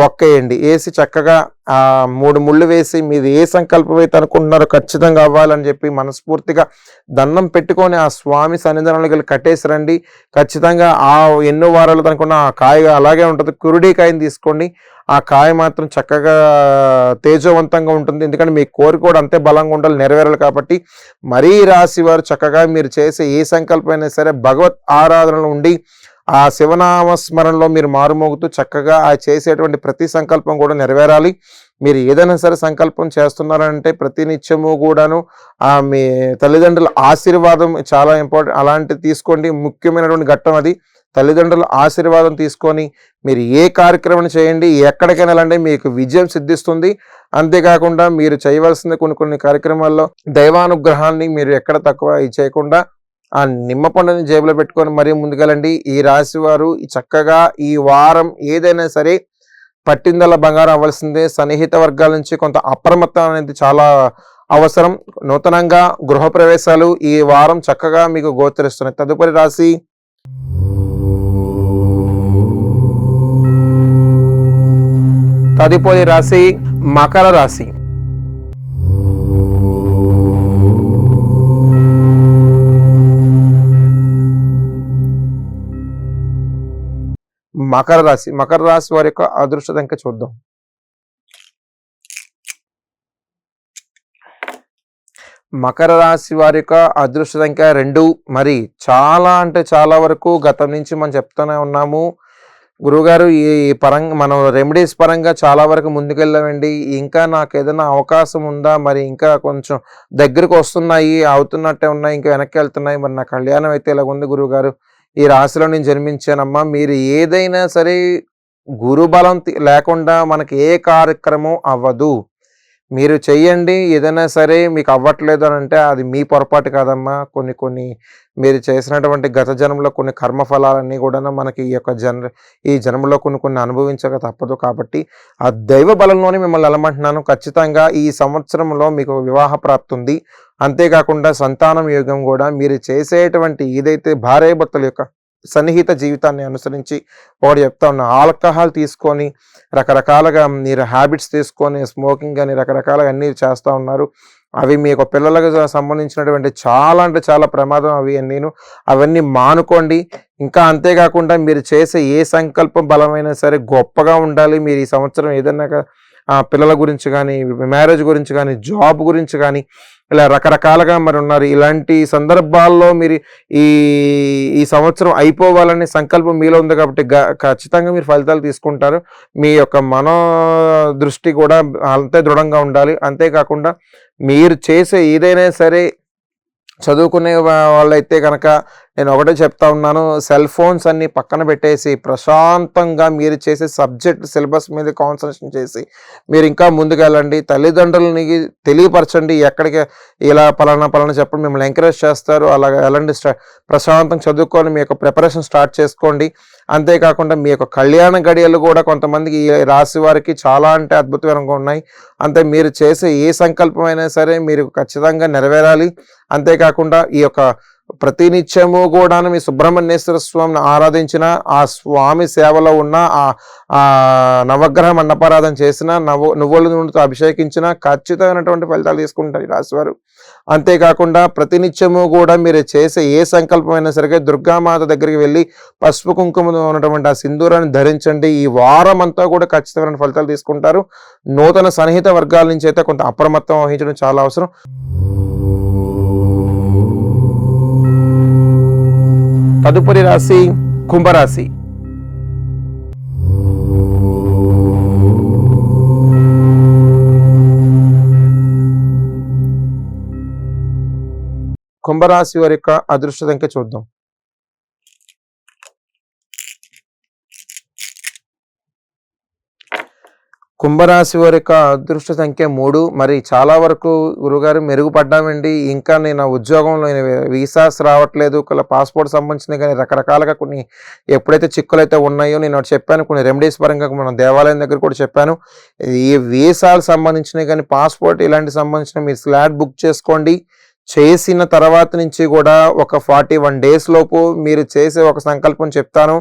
ఒక్కేయండి, వేసి చక్కగా 3 ముళ్ళు వేసి మీరు ఏ సంకల్పం అయితే అనుకుంటున్నారో ఖచ్చితంగా అవ్వాలని చెప్పి మనస్ఫూర్తిగా దండం పెట్టుకొని ఆ స్వామి సన్నిధానంలోకి వెళ్ళి కట్టేసి రండి. ఖచ్చితంగా ఎన్నో వారాలు అనుకున్న ఆ కాయ అలాగే ఉంటుంది. కురుడి కాయని తీసుకోండి, ఆ కాయ మాత్రం చక్కగా తేజవంతంగా ఉంటుంది, ఎందుకంటే మీ కోరిక కూడా అంతే బలంగా ఉండాలి, నెరవేరాలి. కాబట్టి మరీ రాశి వారు చక్కగా మీరు చేసే ఏ సంకల్పం అయినా సరే భగవత్ ఆరాధనలో ఉండి ఆ శివనామస్మరణలో మీరు మారుమోగుతూ చక్కగా ఆ చేసేటువంటి ప్రతి సంకల్పం కూడా నెరవేరాలి. మీరు ఏదైనా సరే సంకల్పం చేస్తున్నారంటే ప్రతి నిత్యము కూడాను మీ తల్లిదండ్రుల ఆశీర్వాదం చాలా ఇంపార్టెంట్, అలాంటివి తీసుకోండి, ముఖ్యమైనటువంటి ఘట్టం అది. తల్లిదండ్రుల ఆశీర్వాదం తీసుకొని మీరు ఏ కార్యక్రమం చేయండి, ఎక్కడికైనా వెళ్ళండి, మీకు విజయం సిద్ధిస్తుంది. అంతేకాకుండా మీరు చేయవలసిన కొన్ని కార్యక్రమాల్లో దైవానుగ్రహాన్ని మీరు ఎక్కడ తక్కువ చేయకుండా ఆ నిమ్మ పండుని జేబులో పెట్టుకొని మరీ ముందుకెళ్ళండి. ఈ రాశి వారు చక్కగా ఈ వారం ఏదైనా సరే పట్టిందల్లా బంగారం అవ్వాల్సిందే. సన్నిహిత వర్గాల నుంచి కొంత అప్రమత్తం అనేది చాలా అవసరం. నూతనంగా గృహప్రవేశాలు ఈ వారం చక్కగా మీకు గోచరిస్తున్నాయి. తదుపరి రాశి మకర రాశి. మకర రాశి వారి యొక్క అదృష్ట సంఖ్య చూద్దాం. మకర రాశి వారి యొక్క అదృష్ట సంఖ్య 2. మరి చాలా అంటే చాలా వరకు గతం నుంచి మనం చెప్తూనే ఉన్నాము, గురువుగారు ఈ పరంగా మనం రెమెడీస్ పరంగా చాలా వరకు ముందుకెళ్ళామండి, ఇంకా నాకు ఏదైనా అవకాశం ఉందా, మరి ఇంకా కొంచెం దగ్గరకు వస్తున్నాయి, అవుతున్నట్టే ఉన్నాయి, ఇంకా వెనక్కి వెళ్తున్నాయి, మరి నా కళ్యాణం అయితే ఇలా ఉంది గురువుగారు, ఈ రాశిలో నేను జన్మించానమ్మా. మీరు ఏదైనా సరే గురుబలం లేకుండా మనకి ఏ కార్యక్రమం అవ్వదు. మీరు చెయ్యండి, ఏదైనా సరే మీకు అవ్వట్లేదు అని అంటే అది మీ పొరపాటు కాదమ్మా. కొన్ని మీరు చేసినటువంటి గత జన్మలో కొన్ని కర్మఫలాలన్నీ కూడా మనకి ఈ జన్మలో కొన్ని అనుభవించక తప్పదు. కాబట్టి ఆ దైవ బలంలోనే మిమ్మల్ని వెళ్ళమంటున్నాను. ఖచ్చితంగా ఈ సంవత్సరంలో మీకు వివాహ ప్రాప్తి ఉంది. అంతేకాకుండా సంతానం యోగం కూడా. మీరు చేసేటువంటి ఏదైతే భార్యాభర్తల యొక్క సన్నిహిత జీవితాన్ని అనుసరించి ఒకటి చెప్తా ఉన్నా, ఆల్కహాల్ తీసుకొని రకరకాలుగా మీరు హ్యాబిట్స్ తీసుకొని స్మోకింగ్ అని రకరకాలుగా అన్నీ చేస్తూ ఉన్నారు. అవి మీ యొక్క పిల్లలకు సంబంధించినటువంటి చాలా అంటే చాలా ప్రమాదం అవన్నీ మానుకోండి. ఇంకా అంతేకాకుండా మీరు చేసే ఏ సంకల్పం బలమైనా సరే గొప్పగా ఉండాలి. మీరు ఈ సంవత్సరం ఏదన్నా పిల్లల గురించి కానీ, మ్యారేజ్ గురించి కానీ, జాబ్ గురించి కానీ, ఇలా రకరకాలుగా మరి ఉన్నారు. ఇలాంటి సందర్భాల్లో మీరు ఈ సంవత్సరం అయిపోవాలనే సంకల్పం మీలో ఉంది కాబట్టి ఖచ్చితంగా మీరు ఫలితాలు తీసుకుంటారు. మీ యొక్క దృష్టి కూడా అంతే దృఢంగా ఉండాలి. అంతేకాకుండా మీరు చేసే ఏదైనా సరే చదువుకునే వాళ్ళైతే కనుక నేను ఒకటే చెప్తా ఉన్నాను, సెల్ ఫోన్స్ అన్నీ పక్కన పెట్టేసి ప్రశాంతంగా మీరు చేసే సబ్జెక్ట్ సిలబస్ మీద కాన్సన్ట్రేషన్ చేసి మీరు ఇంకా ముందుకెళ్ళండి. తల్లిదండ్రులని తెలియపరచండి, ఎక్కడికి ఇలా పలానా చెప్పండి, మిమ్మల్ని ఎంకరేజ్ చేస్తారు. అలాగే వెళ్ళండి, ప్రశాంతంగా చదువుకొని మీ యొక్క ప్రిపరేషన్ స్టార్ట్ చేసుకోండి. అంతేకాకుండా మీ యొక్క కళ్యాణ గడియలు కూడా కొంతమందికి ఈ రాశి వారికి చాలా అంటే అద్భుతకరంగా ఉన్నాయి. అంతే మీరు చేసే ఏ సంకల్పమైనా సరే మీరు ఖచ్చితంగా నెరవేరాలి. అంతేకాకుండా ఈ యొక్క ప్రతినిత్యము కూడా మీ సుబ్రహ్మణ్యేశ్వర స్వామిని ఆరాధించిన, ఆ స్వామి సేవలో ఉన్న, ఆ నవగ్రహ మండపారాధన చేసిన, నువ్వుల నూనెతో అభిషేకించిన ఖచ్చితమైనటువంటి ఫలితాలు తీసుకుంటారు ఈ రాశివారు. అంతేకాకుండా ప్రతినిత్యము కూడా మీరు చేసే ఏ సంకల్పమైనా సరే దుర్గామాత దగ్గరికి వెళ్ళి పసుపు కుంకుమ ఉన్నటువంటి ఆ సింధూరాన్ని ధరించండి. ఈ వారం అంతా కూడా ఖచ్చితమైన ఫలితాలు తీసుకుంటారు. నూతన సన్నిహిత వర్గాల నుంచి అయితే కొంత అప్రమత్తం వహించడం చాలా అవసరం. తదుపరి రాశి కుంభరాశి. కుంభరాశి వారి యొక్క అదృష్ట సంఖ్య చూద్దాం. కుంభరాశి వారి యొక్క అదృష్ట సంఖ్య 3. మరి చాలా వరకు గురుగారు మెరుగుపడ్డామండి, ఇంకా నేను ఉద్యోగంలో వీసాస్ రావట్లేదు, పాస్పోర్ట్ సంబంధించిన కానీ రకరకాలుగా కొన్ని ఎప్పుడైతే చిక్కులైతే ఉన్నాయో నేను చెప్పాను, కొన్ని రెమెడీస్ పరంగా మనం దేవాలయం దగ్గర కూడా చెప్పాను. ఈ వీసాలకు సంబంధించినవి కానీ పాస్పోర్ట్ ఇలాంటి సంబంధించిన మీరు స్లాట్ బుక్ చేసుకోండి. చేసిన తర్వాత నుంచి కూడా ఒక 41 days లోపు మీరు చేసే ఒక సంకల్పం చెప్తాను,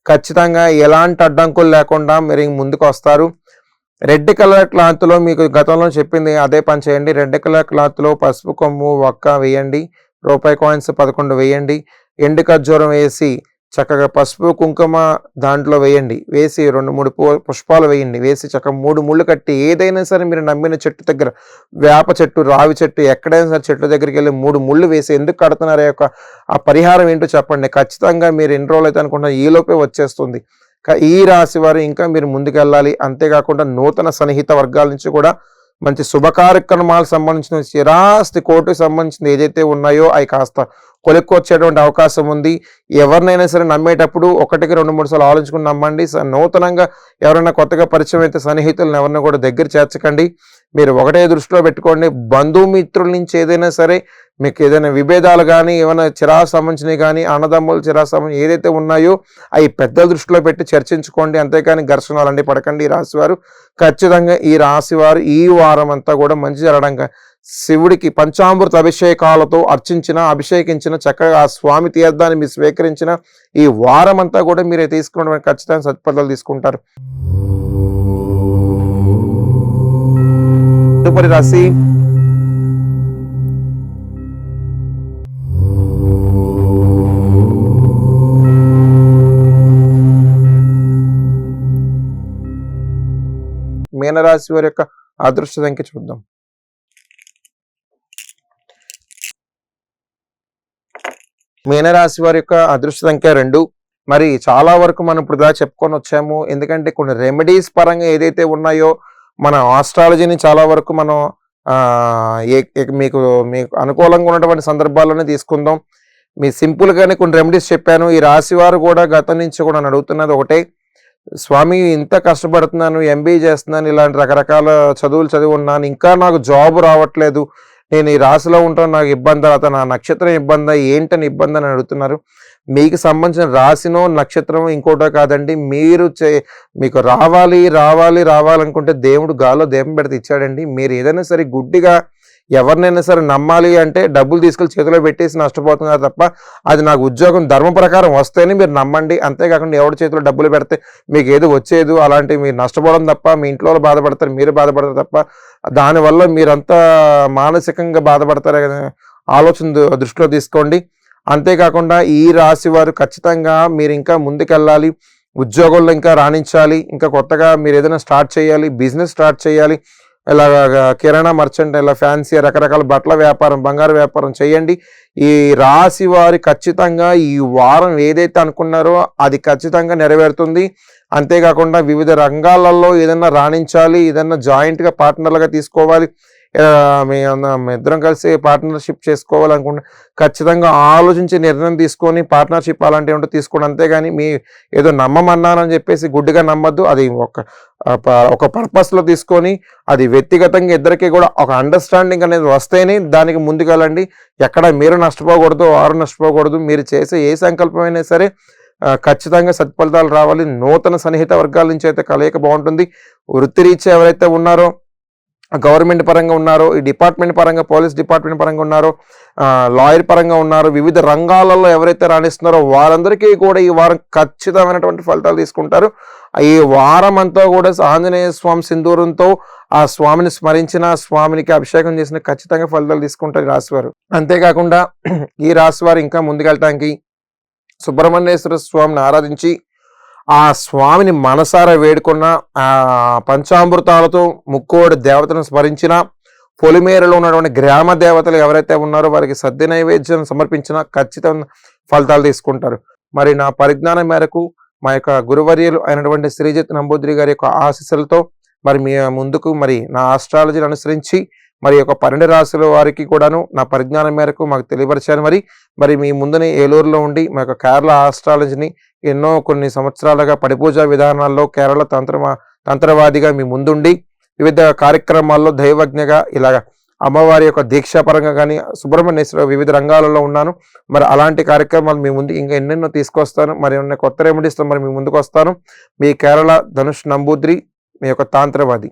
ఖచ్చితంగా ఎలాంటి అడ్డంకులు లేకుండా మీరు ముందుకు వస్తారు. రెడ్ కలర్ క్లాత్లో మీకు గతంలో చెప్పింది అదే పని చేయండి. రెడ్ కలర్ క్లాత్లో పసుపు కొమ్ము ఒక్క వేయండి, రూపాయి కాయిన్స్ 11 వేయండి, ఎండు ఖర్జూరం వేసి చక్కగా పసుపు కుంకుమ దాంట్లో వేయండి, వేసి 2-3 పుష్పాలు వేయండి, వేసి చక్కగా 3 ముళ్ళు కట్టి ఏదైనా సరే మీరు నమ్మిన చెట్టు దగ్గర, వేప చెట్టు, రావి చెట్టు, ఎక్కడైనా సరే చెట్టు దగ్గరికి వెళ్ళి 3 ముళ్ళు వేసి ఎందుకు కడుతున్నారు ఆ పరిహారం ఏంటో చెప్పండి. ఖచ్చితంగా మీరు ఎన్ని రోజులు అయితే అనుకుంటున్నా ఈలోపే వచ్చేస్తుంది. ఈ రాశి వారు ఇంకా మీరు ముందుకెళ్ళాలి. అంతేకాకుండా నూతన సన్నిహిత వర్గాల నుంచి కూడా మంచి శుభ కార్యక్రమాలకు సంబంధించిన స్థిరాస్తి కోర్టుకు సంబంధించిన ఏదైతే ఉన్నాయో అవి కాస్త కొలుక్కొచ్చేటువంటి అవకాశం ఉంది. ఎవరినైనా సరే నమ్మేటప్పుడు 1కి 2-3 సార్లు ఆలోచించుకుని నమ్మండి. నూతనంగా ఎవరైనా కొత్తగా పరిచయం అయితే సన్నిహితులను ఎవరిని కూడా దగ్గర చేర్చకండి. మీరు ఒకటే దృష్టిలో పెట్టుకోండి. బంధుమిత్రుల నుంచి ఏదైనా సరే మీకు ఏదైనా విభేదాలు కానీ ఏమైనా చిరాకు సంబంధించినవి కానీ అన్నదమ్ములు చిరాకు సంబంధించి ఏదైతే ఉన్నాయో అవి పెద్ద దృష్టిలో పెట్టి చర్చించుకోండి. అంతేకాని ఘర్షణలు అలాంటి పడకండి. ఈ రాశివారు ఖచ్చితంగా ఈ రాశివారు ఈ వారం అంతా కూడా మంచి జరగడంగా శివుడికి పంచామృత అభిషేకాలతో అభిషేకించిన చక్కగా ఆ స్వామి తీర్థాన్ని మీరు స్వీకరించిన ఈ వారం అంతా కూడా మీరు తీసుకున్న ఖచ్చితంగా సత్ఫలితాలు తీసుకుంటారు. తదుపరి రాశి మీనరాశి వారి యొక్క అదృష్ట సంఖ్య చూద్దాం. మీనరాశి వారి యొక్క అదృష్ట సంఖ్య 2. మరి చాలా వరకు మనం ఇప్పుడు దాకా చెప్పుకొని వచ్చాము. ఎందుకంటే కొన్ని రెమెడీస్ పరంగా ఏదైతే ఉన్నాయో మన ఆస్ట్రాలజీని చాలా వరకు మనం మీకు అనుకూలంగా ఉన్నటువంటి సందర్భాల్లోనే తీసుకుందాం. మీ సింపుల్గానే కొన్ని రెమెడీస్ చెప్పాను. ఈ రాశి వారు కూడా గతం నుంచి కూడా అడుగుతున్నది ఒకటే, స్వామి ఇంత కష్టపడుతున్నాను, ఎంబీఏ చేస్తున్నాను, ఇలాంటి రకరకాల చదువులు చదివి ఉన్నాను, ఇంకా నాకు జాబ్ రావట్లేదు, నేను ఈ రాశిలో ఉంటాను, నాకు ఇబ్బంది, అతను నా నక్షత్రం ఇబ్బంది, ఏంటని ఇబ్బంది అని అడుగుతున్నారు. మీకు సంబంధించిన రాశినో నక్షత్రం ఇంకోటో కాదండి. మీకు రావాలనుకుంటే దేవుడు గాలో దీపం పెడితే ఇచ్చాడండి. మీరు ఏదైనా సరే గుడ్డిగా ఎవరినైనా సరే నమ్మాలి అంటే డబ్బులు తీసుకెళ్ళి చేతిలో పెట్టేసి నష్టపోతున్నారు తప్ప, అది నాకు ఉద్యోగం ధర్మ ప్రకారం వస్తేనే మీరు నమ్మండి. అంతేకాకుండా ఎవరి చేతిలో డబ్బులు పెడితే మీకు ఏదో వచ్చేది అలాంటివి మీరు నష్టపోవడం తప్ప, మీ ఇంట్లో బాధపడతారు, మీరు బాధపడతారు తప్ప, దానివల్ల మీరంతా మానసికంగా బాధపడతారు. ఆలోచన దృష్టిలో తీసుకోండి. అంతేకాకుండా ఈ రాశి వారు ఖచ్చితంగా మీరు ఇంకా ముందుకెళ్ళాలి, ఉద్యోగంలో ఇంకా రాణించాలి, ఇంకా కొత్తగా మీరు ఏదైనా స్టార్ట్ చేయాలి, బిజినెస్ స్టార్ట్ చేయాలి, ఇలా కిరాణా మర్చెంట్, ఇలా ఫ్యాన్సీ రకరకాల బట్టల వ్యాపారం, బంగారు వ్యాపారం చేయండి. ఈ రాశి వారి ఖచ్చితంగా ఈ వారం ఏదైతే అనుకున్నారో అది ఖచ్చితంగా నెరవేరుతుంది. అంతేకాకుండా వివిధ రంగాలలో ఏదైనా రాణించాలి, ఏదైనా జాయింట్గా పార్ట్నర్లుగా తీసుకోవాలి, మీ ఇద్దరం కలిసి పార్ట్నర్షిప్ చేసుకోవాలనుకుంటే ఖచ్చితంగా ఆలోచించి నిర్ణయం తీసుకొని పార్ట్నర్షిప్ అలాంటివి ఉంటే తీసుకోండి. అంతేగాని మీ ఏదో నమ్మమన్నానని చెప్పేసి గుడ్డిగా నమ్మద్దు. అది ఒక పర్పస్లో తీసుకొని అది వ్యక్తిగతంగా ఇద్దరికి కూడా ఒక అండర్స్టాండింగ్ అనేది వస్తేనే దానికి ముందుకెళ్ళండి. ఎక్కడ మీరు నష్టపోకూడదు, వారు నష్టపోకూడదు. మీరు చేసే ఏ సంకల్పమైనా సరే ఖచ్చితంగా సత్ఫలితాలు రావాలి. నూతన సన్నిహిత వర్గాల నుంచి అయితే కలయిక బాగుంటుంది. వృత్తిరీత్యా ఎవరైతే ఉన్నారో, గవర్నమెంట్ పరంగా ఉన్నారో, ఈ డిపార్ట్మెంట్ పరంగా, పోలీస్ డిపార్ట్మెంట్ పరంగా ఉన్నారో, లాయర్ పరంగా ఉన్నారో, వివిధ రంగాలలో ఎవరైతే రాణిస్తున్నారో వారందరికీ కూడా ఈ వారం ఖచ్చితమైనటువంటి ఫలితాలు తీసుకుంటారు. ఈ వారం అంతా కూడా ఆంజనేయ స్వామి సింధూరంతో ఆ స్వామిని స్మరించిన, స్వామినికి అభిషేకం చేసిన ఖచ్చితంగా ఫలితాలు తీసుకుంటారు ఈ రాశివారు. అంతేకాకుండా ఈ రాశివారు ఇంకా ముందుకెళ్ళటానికి సుబ్రహ్మణ్యేశ్వర స్వామిని ఆరాధించి ఆ స్వామిని మనసారా వేడుకున్న, ఆ పంచామృతాలతో ముక్కోడి దేవతను స్మరించిన, పొలిమేరలో ఉన్నటువంటి గ్రామ దేవతలు ఎవరైతే ఉన్నారో వారికి సద్య నైవేద్యం సమర్పించిన ఖచ్చితంగా ఫలితాలు తీసుకుంటారు. మరి నా పరిజ్ఞానం మేరకు మా యొక్క గురువర్యులు అయినటువంటి శ్రీజిత్ నంబూద్రి గారి యొక్క ఆశీస్సులతో మరి మీ ముందుకు మరి నా ఆస్ట్రాలజీని అనుసరించి మరి యొక్క 12 రాశుల వారికి కూడాను నా పరిజ్ఞానం మేరకు మాకు తెలియపరిచాను. మరి మీ ముందుని ఏలూరులో ఉండి మా యొక్క కేరళ ఆస్ట్రాలజీని కొన్ని సంవత్సరాలుగా పడిపూజ విధానాల్లో కేరళ తంత్రవాదిగా మీ ముందుండి వివిధ కార్యక్రమాల్లో దైవజ్ఞగా ఇలాగ అమ్మవారి యొక్క దీక్షాపరంగా కానీ సుబ్రహ్మణ్యేశ్వర వివిధ రంగాలలో ఉన్నాను. మరి అలాంటి కార్యక్రమాలు మీ ముందు ఇంకా ఎన్నెన్నో తీసుకొస్తాను. మరి ఉన్న కొత్త రెమెడీస్తో మరి మీ ముందుకు వస్తాను. మీ కేరళ ధనుష్ నంబూద్రి, మీ యొక్క తాంత్రవాది.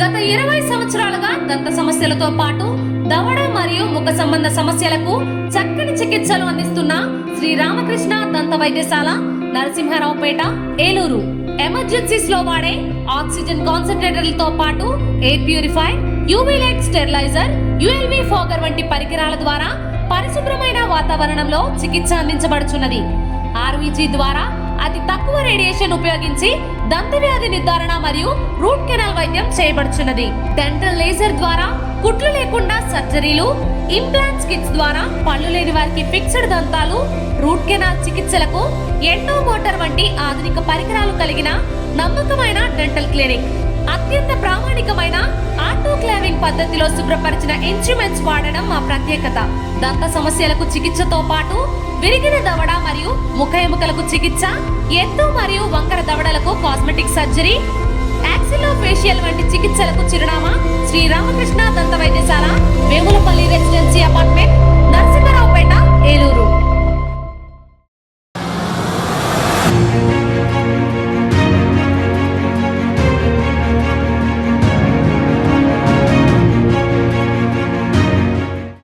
గత 20 సంవత్సరాలుగా దంత సమస్యలతో పాటు దవడ మరియు ముఖ సంబంధ సమస్యలకు చక్కని చికిత్సలు అందిస్తున్న శ్రీ రామకృష్ణ దంత వైద్యశాల, నరసింహారావుపేట, ఏలూరు. ఎమర్జెన్సీస్ లో వాడే ఆక్సిజన్ కాన్సంట్రేటర్లతో పాటు air purify, UV light steriliser, ULV fogger వంటి పరికరాల ద్వారా పరిశుభ్రమైన వాతావరణంలో చికిత్స అందించబడుచున్నది. ఆర్వీజీ ద్వారా అతి తక్కువ రేడియేషన్ ఉపయోగించి దంత వ్యాధి నిర్ధారణ మరియు రూట్ కెనాల్ వైద్యం చేయబడుచున్నది. డెంటల్ లేజర్ ద్వారా కుట్లు లేకుండా సర్జరీలు, ఇంప్లాంట్స్ కిట్స్ ద్వారా పళ్ళు లేని వారికి ఫిక్స్డ్ దంతాలు, రూట్ కెనాల్ చికిత్సలకు ఎండో మోటార్ వంటి ఆధునిక పరికరాలు కలిగిన నమ్మకమైన డెంటల్ క్లినిక్. అత్యంత ప్రామాణికమైన ఆటోక్లావింగ్ పద్ధతిలో శుభ్రపరిచిన ఇన్స్ట్రుమెంట్స్ వాడడం మా ప్రత్యేకత. దంత సమస్యలకు చికిత్సతో పాటు విరిగిన దవడ మరియు ముఖ ఎముకలకు చికిత్స, ఎత్తు మరియు వంకర దవడలకు కాస్మెటిక్ సర్జరీ, యాక్సిలోఫేషియల్ వంటి చికిత్సలకు చిరునామా శ్రీ రామకృష్ణ దంత వైద్యశాల, వేములపల్లి రెసిడెన్సీ అపార్ట్మెంట్,